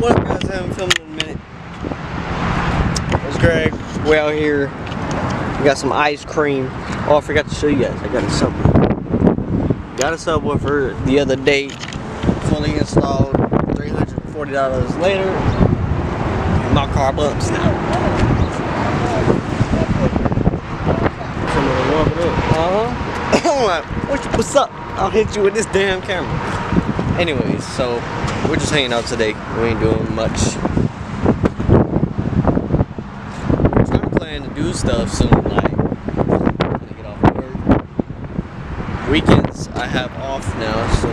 What up, guys? I haven't filmed in a minute. It's Greg. We're out here. We got some ice cream. Oh, I forgot to show you guys. I got a subwoofer. Got a subwoofer the other day. Fully installed. $340 later. My car bumps now. What's up? I'll hit you with this damn camera. Anyways, so we're just hanging out today. We ain't doing much. We're trying to plan to do stuff soon, like when I get off work. Weekends I have off now, so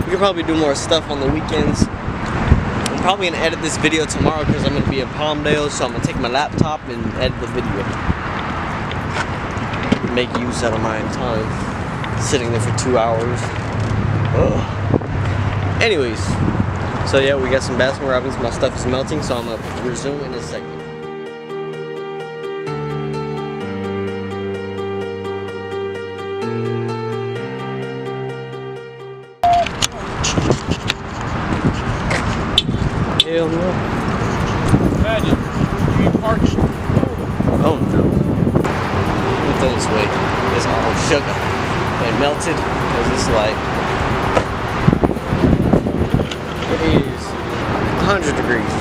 we can probably do more stuff on the weekends. I'm probably gonna edit this video tomorrow because I'm gonna be in Palmdale, so I'm gonna take my laptop and edit the video. Make use out of my time. Sitting there for 2 hours. Ugh. Anyways, so yeah, we got some Baskin Robbins. My stuff is melting, so I'm gonna resume in a second. Hell no. Imagine, you parked. Oh no. Look at this way. It's all sugar. And melted because it's like it is 100 degrees.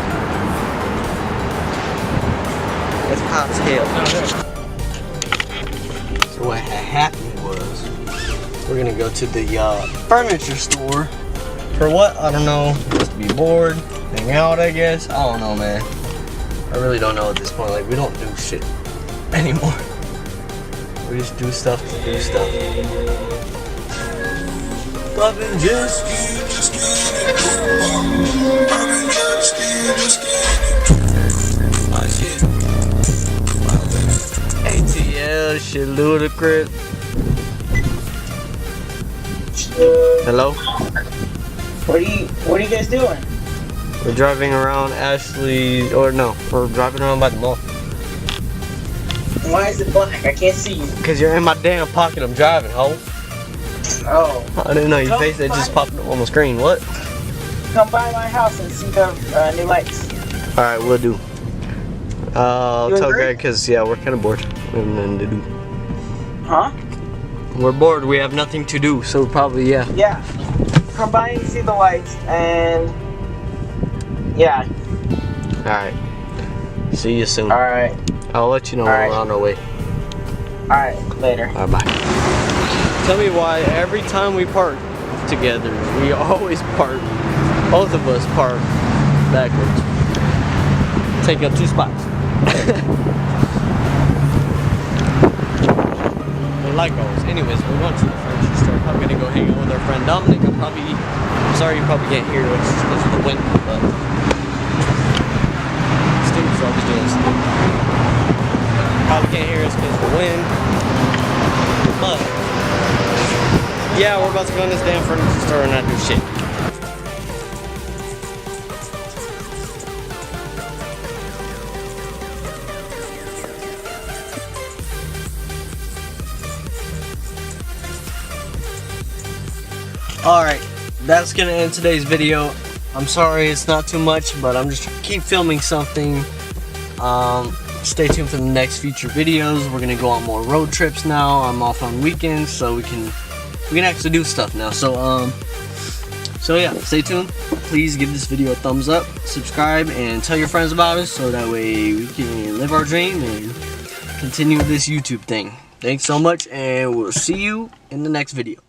It's hot as hell. So what had happened was we're gonna go to the furniture store for what? I don't know. Just to be bored, hang out, I guess. I don't know, man. I really don't know at this point. Like, we don't do shit anymore. We just do stuff to do stuff. Loving just ATL, shit ludicrous. Hello? What are you guys doing? We're driving around Ashley, or no, we're driving around by the mall. Why is it black? I can't see you. Cause you're in my damn pocket. I'm driving, ho. Oh. I didn't know your face. It just popped up on the screen. What? Come by my house and see the new lights. All right, we'll do. I'll You tell agree? Greg because yeah, we're kind of bored. We have nothing to do. Huh? We're bored. We have nothing to do, so probably yeah. Yeah. Come by and see the lights, and yeah. All right. See you soon. All right. I'll let you know when Alright. we're on our way. All right. Later. Bye bye. Tell me why every time we park together, we always park, both of us park backwards. Take up 2 spots. But like always, anyways, we're going to the furniture store. Probably gonna go hang out with our friend Dominic. I'm sorry you probably can't hear us because of the wind, but Steve's always doing stuff. Probably can't hear us because of the wind, but yeah, we're about to go in this damn furniture store and not do shit. Alright, that's gonna end today's video. I'm sorry it's not too much, but I'm just trying to keep filming something. Stay tuned for the next future videos. We're gonna go on more road trips now. I'm off on weekends, so we can actually do stuff now. So yeah, stay tuned. Please give this video a thumbs up, subscribe, and tell your friends about us so that way we can live our dream and continue this YouTube thing. Thanks so much, and we'll see you in the next video.